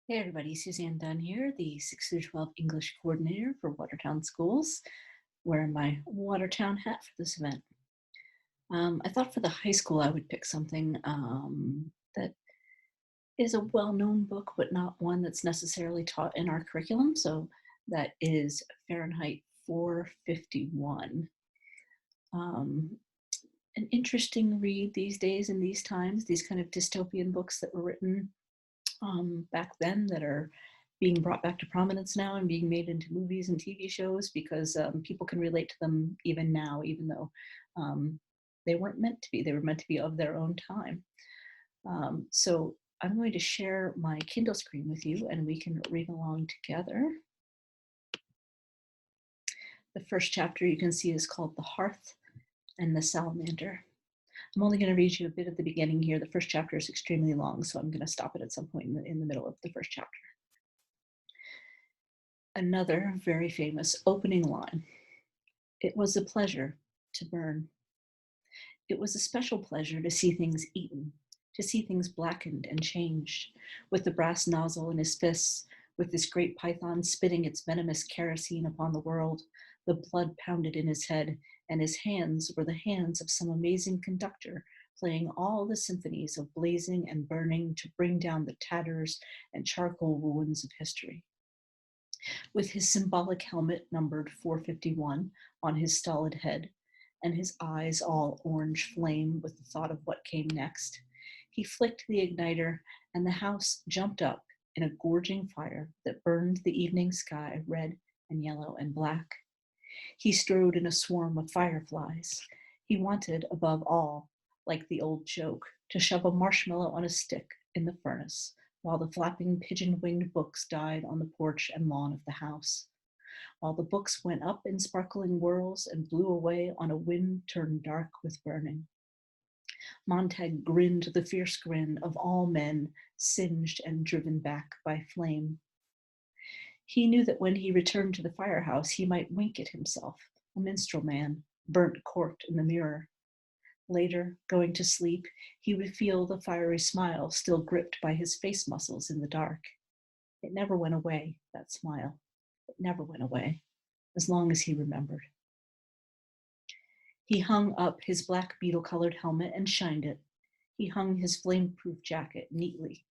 Hey everybody, Suzanne Dunn here, the 6 through 12 English coordinator for Watertown Schools, wearing my Watertown hat for this event. I thought for the high school I would pick something that is a well-known book, but not one that's necessarily taught in our curriculum. So that is Fahrenheit 451. Um, an interesting read these days in these times, these kind of dystopian books that were written back then that are being brought back to prominence now and being made into movies and TV shows because people can relate to them even now, even though um, they weren't meant to be. They were meant to be of their own time. So I'm going to share my Kindle screen with you and we can read along together. The first chapter you can see is called The Hearth and the Salamander. I'm only going to read you a bit at the beginning here. The first chapter is extremely long, so I'm going to stop it at some point in the middle of the first chapter. Another very famous opening line. It was a pleasure to burn. It was a special pleasure to see things eaten, to see things blackened and changed, with the brass nozzle in his fists, with this great python spitting its venomous kerosene upon the world, the blood pounded in his head, and his hands were the hands of some amazing conductor playing all the symphonies of blazing and burning to bring down the tatters and charcoal ruins of history. With his symbolic helmet numbered 451 on his stolid head, and his eyes all orange flame with the thought of what came next, he flicked the igniter, and the house jumped up in a gorging fire that burned the evening sky red and yellow and black. He strode in a swarm of fireflies. He wanted, above all, like the old joke, to shove a marshmallow on a stick in the furnace, while the flapping pigeon-winged books died on the porch and lawn of the house, while the books went up in sparkling whirls and blew away on a wind turned dark with burning. Montag grinned the fierce grin of all men singed and driven back by flame. He knew that when he returned to the firehouse, he might wink at himself, a minstrel man, burnt corked in the mirror. Later, going to sleep, he would feel the fiery smile still gripped by his face muscles in the dark. It never went away, that smile. It never went away, as long as he remembered. He hung up his black beetle-colored helmet and shined it. He hung his flame-proof jacket neatly.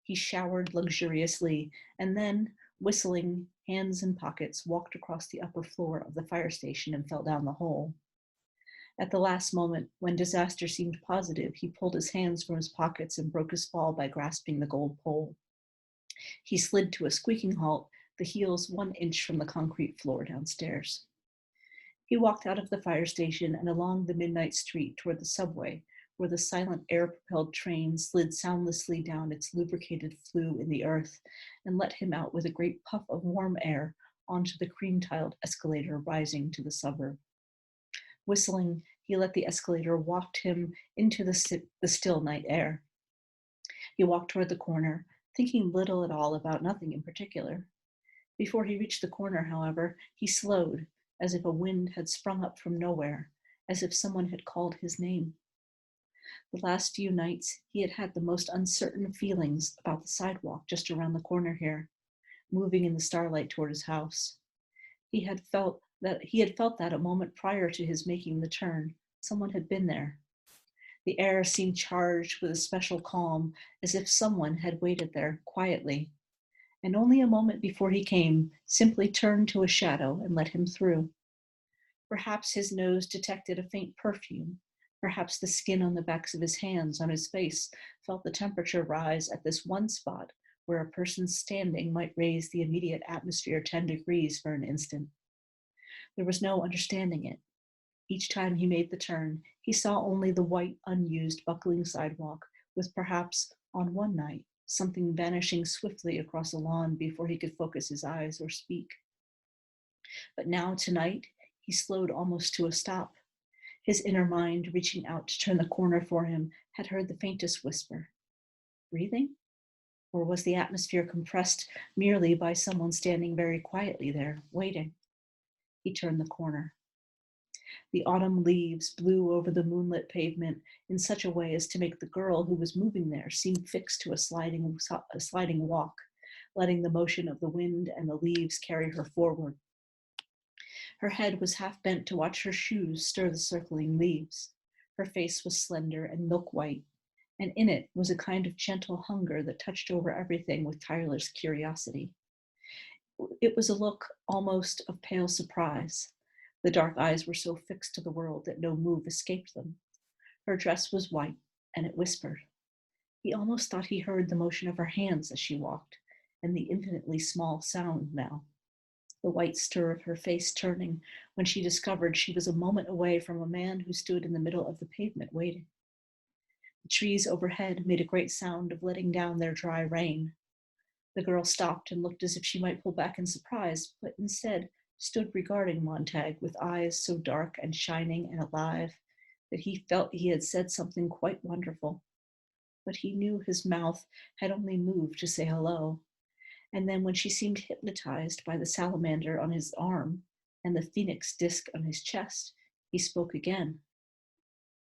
He showered luxuriously, and then, whistling, hands in pockets, walked across the upper floor of the fire station and fell down the hole. At the last moment, when disaster seemed positive, he pulled his hands from his pockets and broke his fall by grasping the gold pole. He slid to a squeaking halt, the heels 1 inch from the concrete floor downstairs. He walked out of the fire station and along the midnight street toward the subway, where the silent air-propelled train slid soundlessly down its lubricated flue in the earth and let him out with a great puff of warm air onto the cream-tiled escalator rising to the suburb. Whistling, he let the escalator waft him into the still night air. He walked toward the corner, thinking little at all about nothing in particular. Before he reached the corner, however, he slowed, as if a wind had sprung up from nowhere, as if someone had called his name. The last few nights, he had had the most uncertain feelings about the sidewalk just around the corner here, moving in the starlight toward his house. He had felt that a moment prior to his making the turn. Someone had been there. The air seemed charged with a special calm, as if someone had waited there quietly, and only a moment before he came, simply turned to a shadow and let him through. Perhaps his nose detected a faint perfume. Perhaps the skin on the backs of his hands, on his face, felt the temperature rise at this one spot where a person standing might raise the immediate atmosphere 10 degrees for an instant. There was no understanding it. Each time he made the turn, he saw only the white, unused, buckling sidewalk, with perhaps, on one night, something vanishing swiftly across a lawn before he could focus his eyes or speak. But now, tonight, he slowed almost to a stop. His inner mind, reaching out to turn the corner for him, had heard the faintest whisper. Breathing? Or was the atmosphere compressed merely by someone standing very quietly there, waiting? He turned the corner. The autumn leaves blew over the moonlit pavement in such a way as to make the girl who was moving there seem fixed to a sliding walk, letting the motion of the wind and the leaves carry her forward. Her head was half bent to watch her shoes stir the circling leaves. Her face was slender and milk white, and in it was a kind of gentle hunger that touched over everything with tireless curiosity. It was a look almost of pale surprise. The dark eyes were so fixed to the world that no move escaped them. Her dress was white, and it whispered. He almost thought he heard the motion of her hands as she walked, and the infinitely small sound now. The white stir of her face turning when she discovered she was a moment away from a man who stood in the middle of the pavement waiting. The trees overhead made a great sound of letting down their dry rain. The girl stopped and looked as if she might pull back in surprise, but instead stood regarding Montag with eyes so dark and shining and alive that he felt he had said something quite wonderful. But he knew his mouth had only moved to say hello. And then when she seemed hypnotized by the salamander on his arm and the phoenix disc on his chest, he spoke again.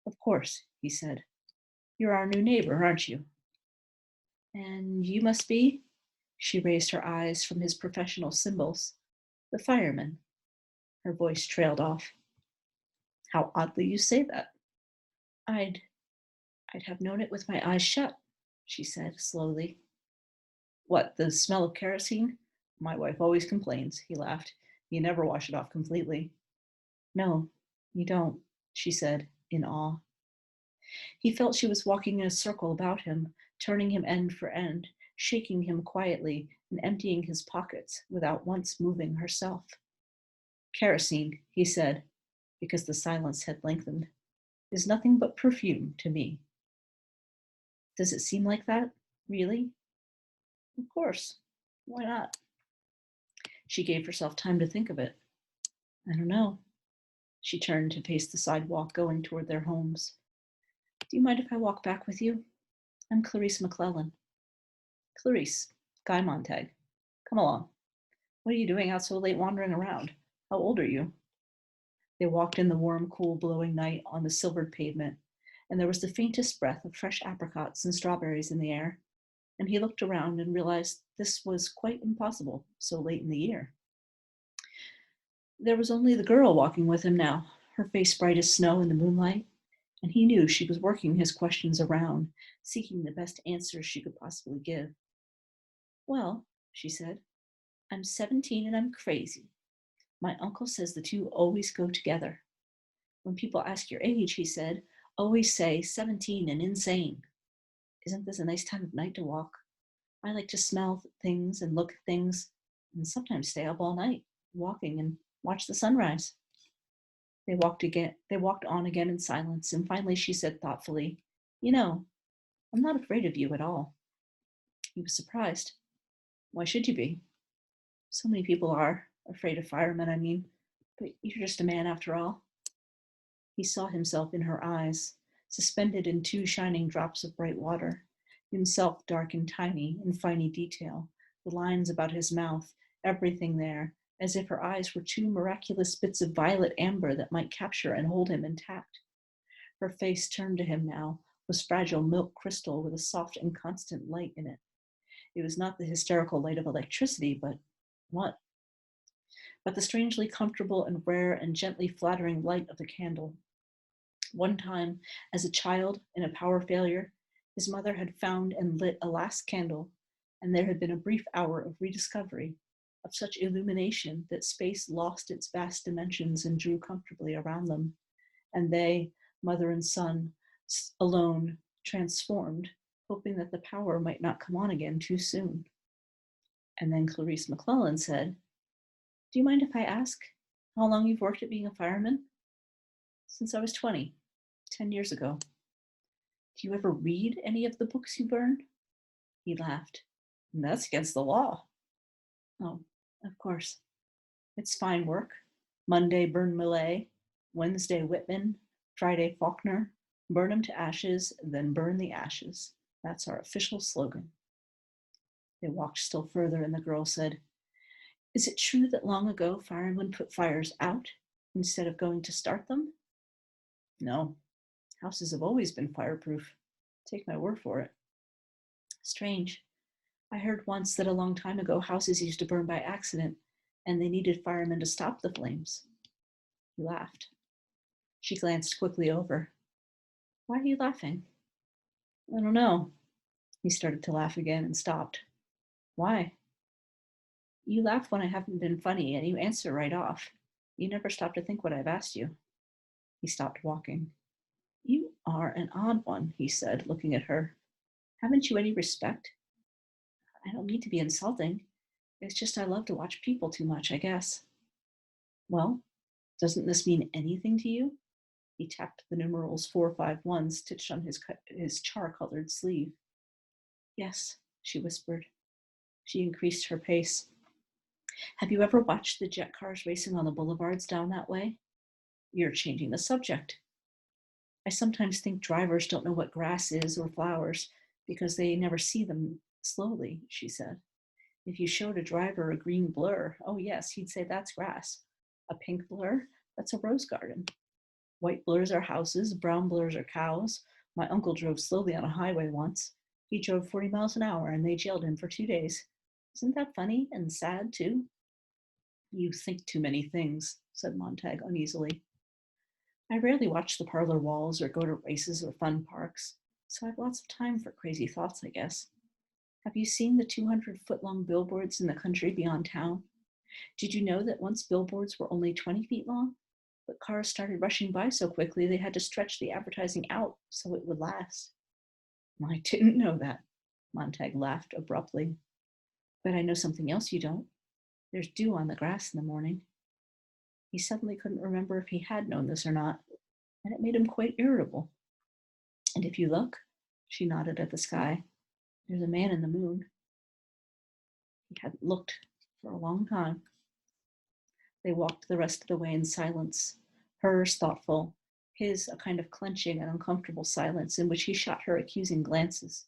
Of course, he said. You're our new neighbor, aren't you? And you must be? She raised her eyes from his professional symbols. The fireman. Her voice trailed off. How oddly you say that. I'd have known it with my eyes shut, she said slowly. What, the smell of kerosene? My wife always complains, he laughed. You never wash it off completely. No, you don't, she said in awe. He felt she was walking in a circle about him, turning him end for end, shaking him quietly and emptying his pockets without once moving herself. Kerosene, he said, because the silence had lengthened, is nothing but perfume to me. Does it seem like that, really? Of course. Why not? She gave herself time to think of it. I don't know. She turned to face the sidewalk going toward their homes. Do you mind if I walk back with you? I'm Clarice McClellan. Clarice, Guy Montag. Come along. What are you doing out so late wandering around? How old are you? They walked in the warm, cool, blowing night on the silvered pavement, and there was the faintest breath of fresh apricots and strawberries in the air, and he looked around and realized this was quite impossible so late in the year. There was only the girl walking with him now, her face bright as snow in the moonlight, and he knew she was working his questions around, seeking the best answers she could possibly give. Well, she said, I'm 17 and I'm crazy. My uncle says the two always go together. When people ask your age, he said, always say 17 and insane. Isn't this a nice time of night to walk? I like to smell things and look at things and sometimes stay up all night walking and watch the sunrise. They walked on again in silence, and finally she said thoughtfully, You know, I'm not afraid of you at all. He was surprised. Why should you be? So many people are afraid of firemen, I mean, but you're just a man after all. He saw himself in her eyes, suspended in two shining drops of bright water, himself dark and tiny in fine detail, the lines about his mouth, everything there, as if her eyes were two miraculous bits of violet amber that might capture and hold him intact. Her face turned to him now, was fragile milk crystal with a soft and constant light in it. It was not the hysterical light of electricity, but what? But the strangely comfortable and rare and gently flattering light of the candle. One time, as a child in a power failure, his mother had found and lit a last candle, and there had been a brief hour of rediscovery, of such illumination that space lost its vast dimensions and drew comfortably around them, and they, mother and son, alone, transformed, hoping that the power might not come on again too soon. And then Clarice McClellan said, Do you mind if I ask how long you've worked at being a fireman? Since I was 20, 10 years ago. Do you ever read any of the books you burn? He laughed. That's against the law. Oh, of course. It's fine work. Monday, burn Millay. Wednesday, Whitman. Friday, Faulkner. Burn 'em to ashes, then burn the ashes. That's our official slogan. They walked still further, and the girl said, Is it true that long ago firemen put fires out instead of going to start them? No. Houses have always been fireproof. Take my word for it. Strange. I heard once that a long time ago houses used to burn by accident, and they needed firemen to stop the flames. He laughed. She glanced quickly over. Why are you laughing? I don't know. He started to laugh again and stopped. Why? You laugh when I haven't been funny, and you answer right off. You never stop to think what I've asked you. He stopped walking. You are an odd one, he said, looking at her. Haven't you any respect? I don't mean to be insulting. It's just I love to watch people too much, I guess. Well, doesn't this mean anything to you? He tapped the numerals 451 stitched on his char-colored sleeve. Yes, she whispered. She increased her pace. Have you ever watched the jet cars racing on the boulevards down that way? You're changing the subject. I sometimes think drivers don't know what grass is or flowers because they never see them slowly, she said. If you showed a driver a green blur, oh yes, he'd say that's grass. A pink blur, that's a rose garden. White blurs are houses, brown blurs are cows. My uncle drove slowly on a highway once. He drove 40 miles an hour and they jailed him for 2 days. Isn't that funny and sad too? You think too many things, said Montag uneasily. I rarely watch the parlor walls or go to races or fun parks, so I have lots of time for crazy thoughts, I guess. Have you seen the 200-foot-long billboards in the country beyond town? Did you know that once billboards were only 20 feet long? But cars started rushing by so quickly they had to stretch the advertising out so it would last. I didn't know that, Montag laughed abruptly. But I know something else you don't. There's dew on the grass in the morning. He suddenly couldn't remember if he had known this or not, and it made him quite irritable. And if you look, she nodded at the sky, there's a man in the moon. He hadn't looked for a long time. They walked the rest of the way in silence, hers thoughtful, his a kind of clenching and uncomfortable silence in which he shot her accusing glances.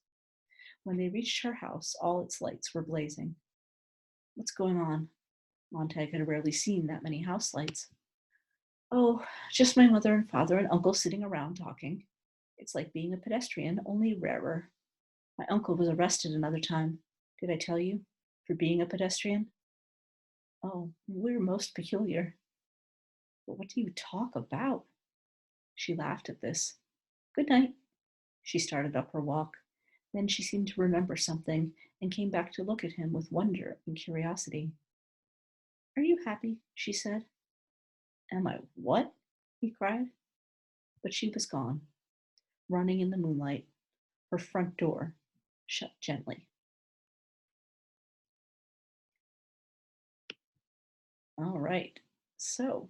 When they reached her house, all its lights were blazing. What's going on? Montag had rarely seen that many house lights. Oh, just my mother and father and uncle sitting around talking. It's like being a pedestrian, only rarer. My uncle was arrested another time. Did I tell you? For being a pedestrian? Oh, we're most peculiar. But what do you talk about? She laughed at this. Good night. She started up her walk. Then she seemed to remember something and came back to look at him with wonder and curiosity. Are you happy? She said. Am I what? He cried. But she was gone, running in the moonlight, her front door shut gently. All right. So,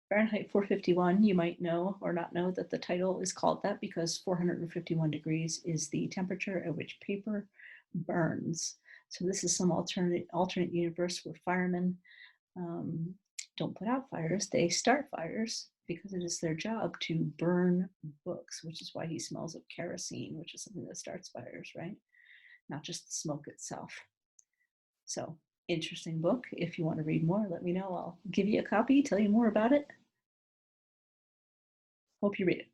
Fahrenheit 451, you might know or not know that the title is called that because 451 degrees is the temperature at which paper burns. So this is some alternate universe where firemen don't put out fires, they start fires because it is their job to burn books, which is why he smells of kerosene, which is something that starts fires, right? Not just the smoke itself. So, interesting book. If you want to read more, let me know. I'll give you a copy, tell you more about it. Hope you read it.